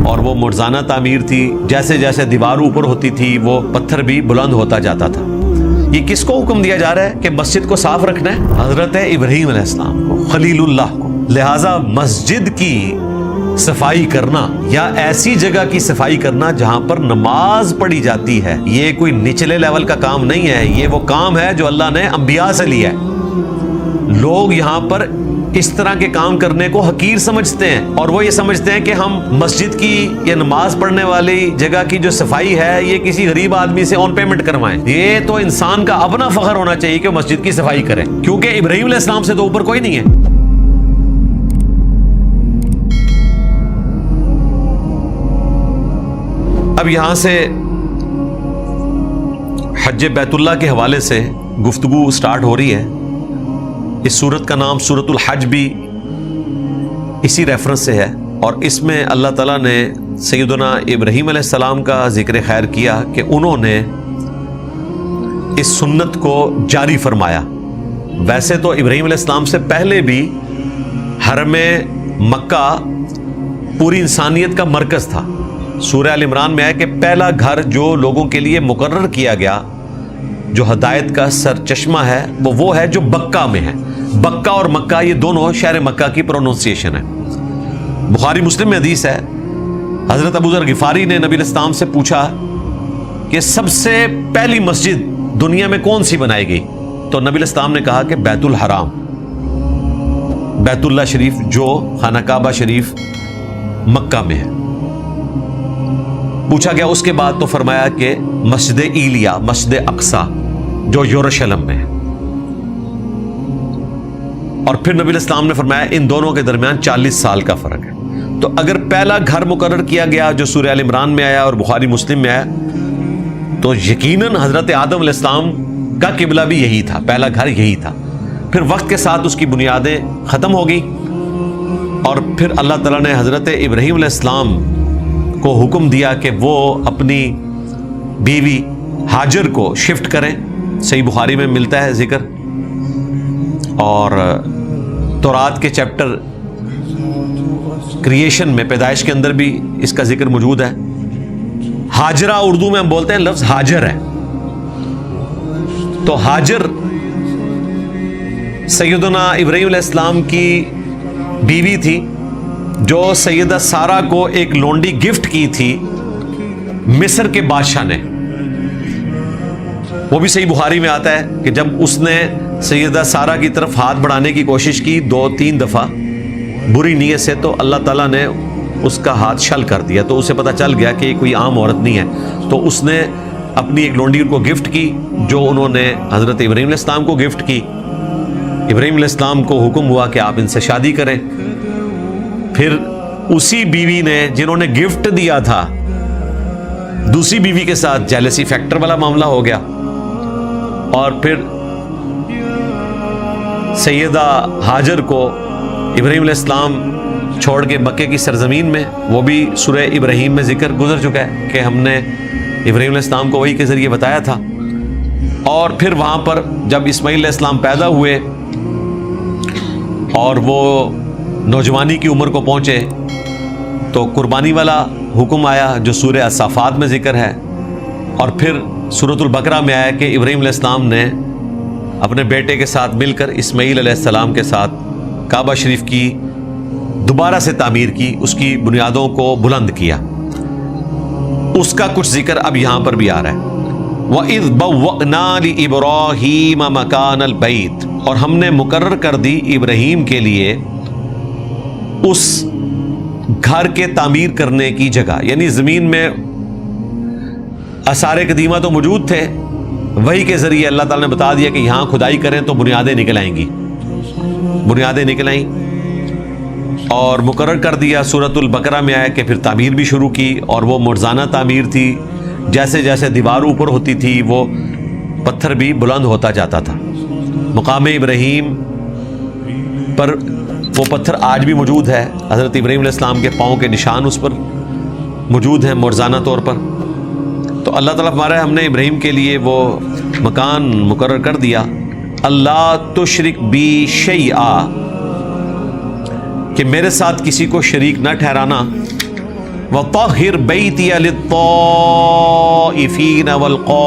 اور وہ مرزانہ تعمیر تھی، جیسے جیسے دیوار اوپر ہوتی تھی وہ پتھر بھی بلند ہوتا جاتا تھا۔ یہ کس کو حکم دیا جا رہا ہے کہ مسجد کو صاف رکھنا ہے؟ حضرت ابراہیم علیہ السلام کو، خلیل اللہ کو۔ لہٰذا مسجد کی صفائی کرنا یا ایسی جگہ کی صفائی کرنا جہاں پر نماز پڑھی جاتی ہے، یہ کوئی نچلے لیول کا کام نہیں ہے، یہ وہ کام ہے جو اللہ نے انبیاء سے لیا ہے۔ لوگ یہاں پر اس طرح کے کام کرنے کو حقیر سمجھتے ہیں، اور وہ یہ سمجھتے ہیں کہ ہم مسجد کی یا نماز پڑھنے والی جگہ کی جو صفائی ہے یہ کسی غریب آدمی سے آن پیمنٹ کروائیں۔ یہ تو انسان کا اپنا فخر ہونا چاہیے کہ مسجد کی صفائی کرے، کیونکہ ابراہیم علیہ السلام سے تو اوپر کوئی نہیں ہے۔ اب یہاں سے حج بیت اللہ کے حوالے سے گفتگو سٹارٹ ہو رہی ہے۔ اس سورت کا نام سورۃ الحج بھی اسی ریفرنس سے ہے، اور اس میں اللہ تعالیٰ نے سیدنا ابراہیم علیہ السلام کا ذکر خیر کیا کہ انہوں نے اس سنت کو جاری فرمایا۔ ویسے تو ابراہیم علیہ السلام سے پہلے بھی حرم مکہ پوری انسانیت کا مرکز تھا۔ سورہ ال عمران میں ہے کہ پہلا گھر جو لوگوں کے لیے مقرر کیا گیا، جو ہدایت کا سر چشمہ ہے، وہ ہے جو بکہ میں ہے۔ بکہ اور مکہ یہ دونوں شہر مکہ کی پروننسیشن ہے۔ بخاری مسلم میں حدیث ہے، حضرت ابو ذر غفاری نے نبی علیہ السلام سے پوچھا کہ سب سے پہلی مسجد دنیا میں کون سی بنائی گئی؟ تو نبی علیہ السلام نے کہا کہ بیت الحرام، بیت اللہ شریف جو خانہ کعبہ شریف مکہ میں ہے۔ پوچھا گیا اس کے بعد تو فرمایا کہ مسجد ایلیا، مسجد اقصی جو یروشلم میں ہے۔ اور پھر نبی علیہ السلام نے فرمایا ان دونوں کے درمیان 40 سال کا فرق ہے۔ تو اگر پہلا گھر مقرر کیا گیا جو سورہ ال عمران میں آیا اور بخاری مسلم میں آیا، تو یقیناً حضرت آدم علیہ السلام کا قبلہ بھی یہی تھا، پہلا گھر یہی تھا۔ پھر وقت کے ساتھ اس کی بنیادیں ختم ہو گئی، اور پھر اللہ تعالیٰ نے حضرت ابراہیم علیہ السلام کو حکم دیا کہ وہ اپنی بیوی ہاجر کو شفٹ کریں۔ صحیح بخاری میں ملتا ہے ذکر، اور تورات کے چیپٹر کریشن میں، پیدائش کے اندر بھی اس کا ذکر موجود ہے۔ ہاجرہ اردو میں ہم بولتے ہیں، لفظ ہاجر ہے۔ تو ہاجر سیدنا ابراہیم علیہ السلام کی بیوی تھی، جو سیدہ سارہ کو ایک لونڈی گفٹ کی تھی مصر کے بادشاہ نے۔ وہ بھی صحیح بخاری میں آتا ہے کہ جب اس نے سیدہ سارہ کی طرف ہاتھ بڑھانے کی کوشش کی 2-3 دفعہ بری نیت سے، تو اللہ تعالیٰ نے اس کا ہاتھ چھل کر دیا، تو اسے پتہ چل گیا کہ یہ کوئی عام عورت نہیں ہے۔ تو اس نے اپنی ایک لونڈی کو گفٹ کی، جو انہوں نے حضرت ابراہیم علیہ السلام کو گفٹ کی۔ ابراہیم علیہ السلام کو حکم ہوا کہ آپ ان سے شادی کریں۔ پھر اسی بیوی نے، جنہوں نے گفٹ دیا تھا، دوسری بیوی کے ساتھ جیلسی فیکٹر والا معاملہ ہو گیا، اور پھر سیدہ ہاجر کو ابراہیم علیہ السلام چھوڑ کے مکے کی سرزمین میں، وہ بھی سورہ ابراہیم میں ذکر گزر چکا ہے کہ ہم نے ابراہیم علیہ السلام کو وحی کے ذریعے بتایا تھا۔ اور پھر وہاں پر جب اسماعیل علیہ السلام پیدا ہوئے اور وہ نوجوانی کی عمر کو پہنچے، تو قربانی والا حکم آیا جو سورہ الصافات میں ذکر ہے، اور پھر سورۃ البقرہ میں آیا کہ ابراہیم علیہ السلام نے اپنے بیٹے کے ساتھ مل کر اسماعیل علیہ السلام کے ساتھ کعبہ شریف کی دوبارہ سے تعمیر کی، اس کی بنیادوں کو بلند کیا۔ اس کا کچھ ذکر اب یہاں پر بھی آ رہا ہے۔ وَإِذْ بَوَّأْنَا لِإِبْرَاهِيمَ مَكَانَ الْبَيْتِ، اور ہم نے مقرر کر دی ابراہیم کے لیے اس گھر کے تعمیر کرنے کی جگہ، یعنی زمین میں آثار قدیمہ تو موجود تھے، وحی کے ذریعے اللہ تعالیٰ نے بتا دیا کہ یہاں کھدائی کریں تو بنیادیں نکل آئیں گی، بنیادیں نکل آئیں، اور مقرر کر دیا۔ سورۃ البقرہ میں آیا کہ پھر تعمیر بھی شروع کی، اور وہ مرزانہ تعمیر تھی، جیسے جیسے دیوار اوپر ہوتی تھی وہ پتھر بھی بلند ہوتا جاتا تھا۔ مقام ابراہیم پر وہ پتھر آج بھی موجود ہے، حضرت ابراہیم علیہ السلام کے پاؤں کے نشان اس پر موجود ہیں مرزانہ طور پر۔ تو اللہ تعالیٰ ہمارا ہم نے ابراہیم کے لیے وہ مکان مقرر کر دیا، اللہ تشرک بی شیئا، کہ میرے ساتھ کسی کو شریک نہ ٹھہرانا، وَطَهِّرْ بَيْتِيَ لِلطَّائِفِينَ وَالْقَائِمِينَ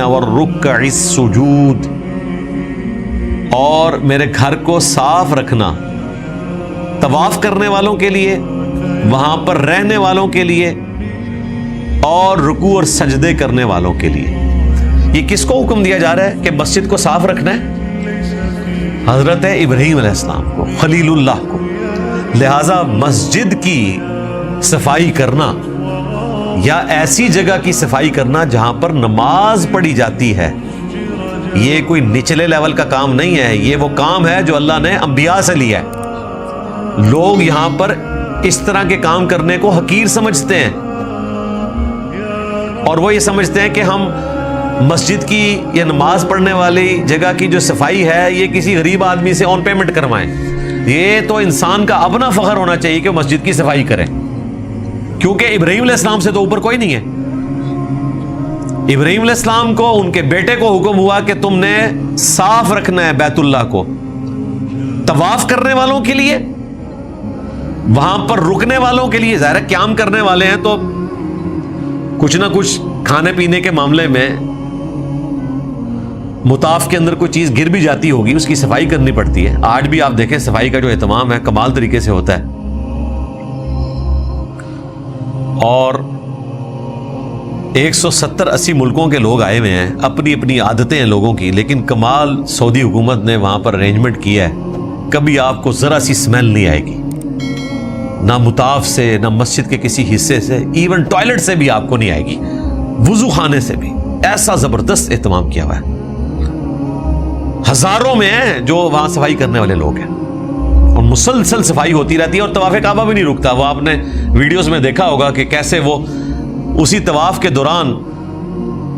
وَالرُّكَّعِ السُّجُودِ، اور میرے گھر کو صاف رکھنا طواف کرنے والوں کے لیے، وہاں پر رہنے والوں کے لیے، اور رکوع اور سجدے کرنے والوں کے لیے۔ یہ کس کو حکم دیا جا رہا ہے کہ مسجد کو صاف رکھنا ہے؟ حضرت ابراہیم علیہ السلام کو، خلیل اللہ کو۔ لہذا مسجد کی صفائی کرنا یا ایسی جگہ کی صفائی کرنا جہاں پر نماز پڑھی جاتی ہے، یہ کوئی نچلے لیول کا کام نہیں ہے، یہ وہ کام ہے جو اللہ نے انبیاء سے لیا ہے۔ لوگ یہاں پر اس طرح کے کام کرنے کو حقیر سمجھتے ہیں، اور وہ یہ سمجھتے ہیں کہ ہم مسجد کی یا نماز پڑھنے والی جگہ کی جو صفائی ہے یہ کسی غریب آدمی سے آن پیمنٹ کروائیں۔ یہ تو انسان کا اپنا فخر ہونا چاہیے کہ مسجد کی صفائی کرے، کیونکہ ابراہیم علیہ السلام سے تو اوپر کوئی نہیں ہے۔ ابراہیم علیہ السلام کو ان کے بیٹے کو حکم ہوا کہ تم نے صاف رکھنا ہے بیت اللہ کو، طواف کرنے والوں کے لیے، وہاں پر رکنے والوں کے لیے۔ ظاہر ہے قیام کرنے والے ہیں تو کچھ نہ کچھ کھانے پینے کے معاملے میں مطاف کے اندر کوئی چیز گر بھی جاتی ہوگی، اس کی صفائی کرنی پڑتی ہے۔ آج بھی آپ دیکھیں صفائی کا جو اہتمام ہے کمال طریقے سے ہوتا ہے، اور 170-80 ملکوں کے لوگ آئے ہوئے ہیں، اپنی اپنی عادتیں ہیں لوگوں کی، لیکن کمال سعودی حکومت نے وہاں پر ارینجمنٹ کیا ہے، کبھی آپ کو ذرا سی سمیل نہیں آئے گی، نہ مطاف سے، نہ مسجد کے کسی حصے سے، ایون ٹوائلٹ سے بھی آپ کو نہیں آئے گی، وضو خانے سے بھی۔ ایسا زبردست اہتمام کیا ہوا ہے، ہزاروں میں ہیں جو وہاں صفائی کرنے والے لوگ ہیں، اور مسلسل صفائی ہوتی رہتی ہے، اور طواف کعبہ بھی نہیں رکتا۔ وہ آپ نے ویڈیوز میں دیکھا ہوگا کہ کیسے وہ اسی طواف کے دوران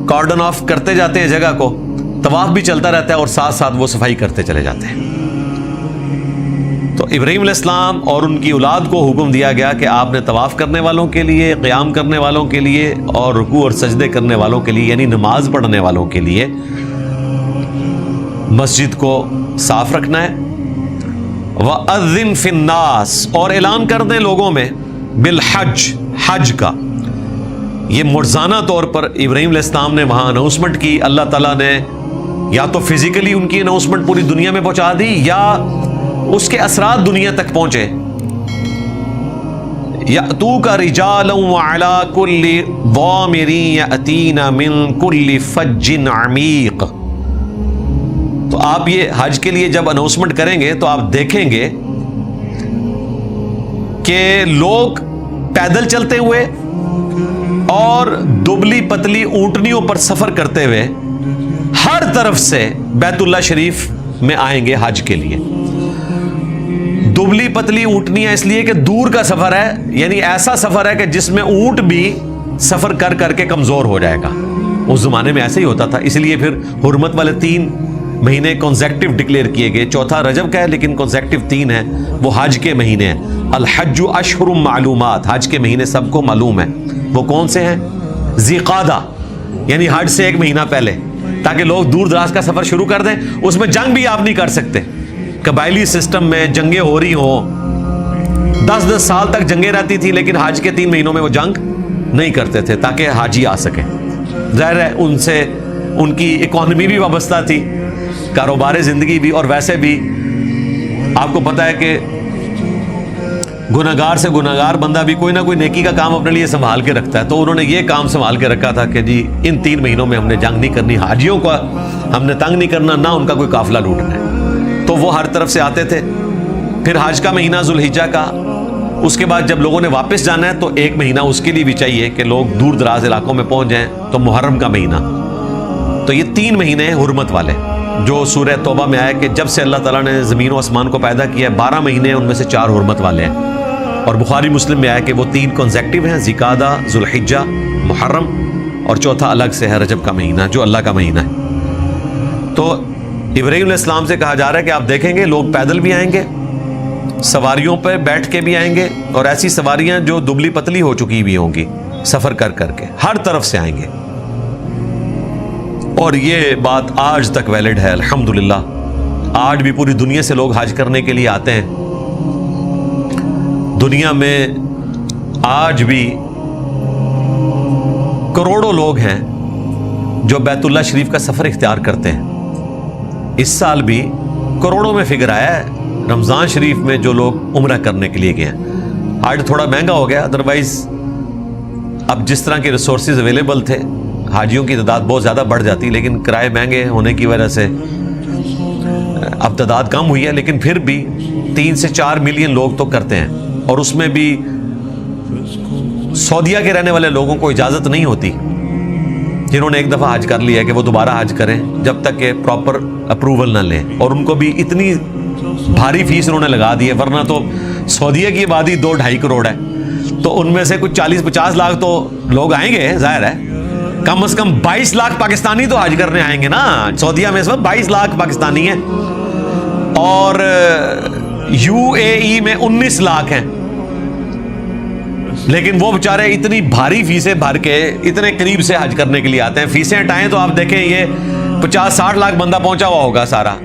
کارڈن آف کرتے جاتے ہیں جگہ کو، طواف بھی چلتا رہتا ہے اور ساتھ ساتھ وہ صفائی کرتے چلے جاتے ہیں۔ تو ابراہیم علیہ السلام اور ان کی اولاد کو حکم دیا گیا کہ آپ نے طواف کرنے والوں کے لیے، قیام کرنے والوں کے لیے، اور رکوع اور سجدے کرنے والوں کے لیے، یعنی نماز پڑھنے والوں کے لیے مسجد کو صاف رکھنا ہے۔ وَأَذِّن فِي النَّاسِ، اور اعلان کر دیں لوگوں میں، بالحج، حج کا۔ یہ مرزانہ طور پر ابراہیم علیہ السلام نے وہاں اناؤنسمنٹ کی، اللہ تعالیٰ نے یا تو فزیکلی ان کی اناؤنسمنٹ پوری دنیا میں پہنچا دی، یا اس کے اثرات دنیا تک پہنچے۔ یأتوک رجالا وعلی کل ضامر یأتین من کل فج عمیق۔ تو آپ یہ حج کے لیے جب اناؤنسمنٹ کریں گے تو آپ دیکھیں گے کہ لوگ پیدل چلتے ہوئے اور دبلی پتلی اونٹنیوں پر سفر کرتے ہوئے ہر طرف سے بیت اللہ شریف میں آئیں گے حج کے لیے۔ دبلی پتلی اونٹنیاں اس لیے کہ دور کا سفر ہے، یعنی ایسا سفر ہے کہ جس میں اونٹ بھی سفر کر کر کے کمزور ہو جائے گا۔ اس زمانے میں ایسے ہی ہوتا تھا، اس لیے پھر حرمت والے 3 مہینے کنزیکٹیو ڈکلیئر کیے گئے۔ چوتھا رجب کا ہے لیکن کنزیکٹیو 3 ہے، وہ حج کے مہینے ہیں۔ الحج اشہر معلومات، حج کے مہینے سب کو معلوم ہے، وہ کون سے ہیں؟ ذی قعدہ، یعنی حج سے 1 مہینہ پہلے، تاکہ لوگ دور دراز کا سفر شروع کر دیں۔ اس میں جنگ بھی آپ نہیں کر سکتے، قبائلی سسٹم میں جنگیں ہو رہی ہوں، 10-10 سال تک جنگیں رہتی تھی، لیکن حج کے 3 مہینوں میں وہ جنگ نہیں کرتے تھے تاکہ حاجی آ سکیں۔ ظاہر ہے ان سے ان کی اکانومی بھی وابستہ تھی، کاروبار زندگی بھی، اور ویسے بھی آپ کو پتہ ہے کہ گناہگار سے گناہگار بندہ بھی کوئی نہ کوئی نیکی کا کام اپنے لیے سنبھال کے رکھتا ہے۔ تو انہوں نے یہ کام سنبھال کے رکھا تھا کہ جی ان 3 مہینوں میں ہم نے جنگ نہیں کرنی، حاجیوں کا ہم نے تنگ نہیں کرنا، نہ ان کا کوئی قافلہ لوٹنا ہے۔ تو وہ ہر طرف سے آتے تھے۔ پھر حج کا مہینہ ذوالحجہ کا، اس کے بعد جب لوگوں نے واپس جانا ہے تو 1 مہینہ اس کے لیے بھی چاہیے کہ لوگ دور دراز علاقوں میں پہنچ جائیں، تو محرم کا مہینہ۔ تو یہ 3 مہینے ہیں حرمت والے، جو سورہ توبہ میں آیا کہ جب سے اللہ تعالیٰ نے زمین و آسمان کو پیدا کیا ہے 12 مہینے ہیں، ان میں سے 4 حرمت والے ہیں۔ اور بخاری مسلم میں آیا کہ وہ 3 کنزیکٹیو ہیں، ذی قعدہ، ذوالحجہ، محرم، اور چوتھا الگ سے ہے رجب کا مہینہ جو اللہ کا مہینہ ہے۔ تو ابراہیم علیہ السلام سے کہا جا رہا ہے کہ آپ دیکھیں گے لوگ پیدل بھی آئیں گے، سواریوں پہ بیٹھ کے بھی آئیں گے، اور ایسی سواریاں جو دبلی پتلی ہو چکی بھی ہوں گی، سفر کر کر کے ہر طرف سے آئیں گے۔ اور یہ بات آج تک ویلڈ ہے الحمدللہ، آج بھی پوری دنیا سے لوگ حج کرنے کے لیے آتے ہیں۔ دنیا میں آج بھی کروڑوں لوگ ہیں جو بیت اللہ شریف کا سفر اختیار کرتے ہیں. اس سال بھی کروڑوں میں فگر آیا ہے رمضان شریف میں جو لوگ عمرہ کرنے کے لیے گئے ہیں. آج تھوڑا مہنگا ہو گیا, ادروائز اب جس طرح کے ریسورسز اویلیبل تھے حاجیوں کی تعداد بہت زیادہ بڑھ جاتی, لیکن کرائے مہنگے ہونے کی وجہ سے اب تعداد کم ہوئی ہے. لیکن پھر بھی 3 سے 4 ملین لوگ تو کرتے ہیں, اور اس میں بھی سعودیہ کے رہنے والے لوگوں کو اجازت نہیں ہوتی جنہوں نے ایک دفعہ حج کر لیا کہ وہ دوبارہ حج کریں جب تک کہ پراپر اپروول نہ لیں. اور ان کو بھی اتنی بھاری فیس انہوں نے لگا دی ہے, ورنہ تو سعودیہ کی آبادی 2-2.5 کروڑ ہے, تو ان میں سے کچھ 40-50 لاکھ تو لوگ آئیں گے, ظاہر ہے. کم از کم 22 لاکھ پاکستانی تو حج کرنے آئیں گے نا. سعودیہ میں اس وقت 22 لاکھ پاکستانی ہیں, اور UAE میں 19 لاکھ ہیں. لیکن وہ بیچارے اتنی بھاری فیسیں بھر کے اتنے قریب سے حج کرنے کے لیے آتے ہیں. فیسیں ہٹائیں تو آپ دیکھیں یہ 50-60 لاکھ بندہ پہنچا ہوا ہوگا سارا.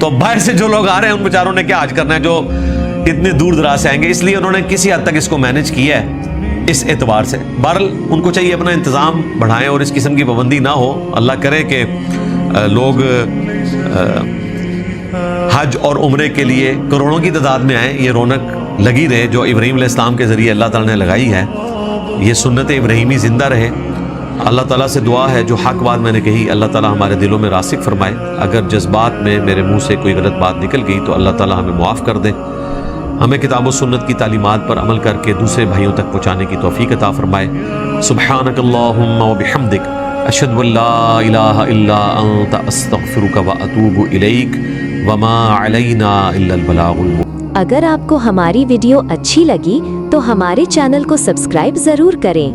تو باہر سے جو لوگ آ رہے ہیں ان بیچاروں نے کیا حج کرنا ہے جو اتنے دور دراز سے آئیں گے. اس لیے انہوں نے کسی حد تک اس کو مینج کیا ہے اس اعتبار سے. بہرحال ان کو چاہیے اپنا انتظام بڑھائیں اور اس قسم کی پابندی نہ ہو. اللہ کرے کہ لوگ حج اور عمرے کے لیے کروڑوں کی تعداد میں آئیں. یہ رونق لگی رہے جو ابراہیم علیہ السلام کے ذریعے اللہ تعالیٰ نے لگائی ہے. یہ سنت ابراہیمی زندہ رہے. اللہ تعالیٰ سے دعا ہے جو حق بات میں نے کہی اللہ تعالیٰ ہمارے دلوں میں راسخ فرمائے. اگر جذبات میں میرے منہ سے کوئی غلط بات نکل گئی تو اللہ تعالیٰ ہمیں معاف کر دے. ہمیں کتاب و سنت کی تعلیمات پر عمل کر کے دوسرے بھائیوں تک پہنچانے کی توفیق عطا فرمائے. سبحانک اللہم و بحمدک اشہد ان لا الہ الا انت استغفرک و اتوب الیک وما علینا الا البلاغ المبین. اگر آپ کو ہماری ویڈیو اچھی لگی تو ہمارے چینل کو سبسکرائب ضرور کریں.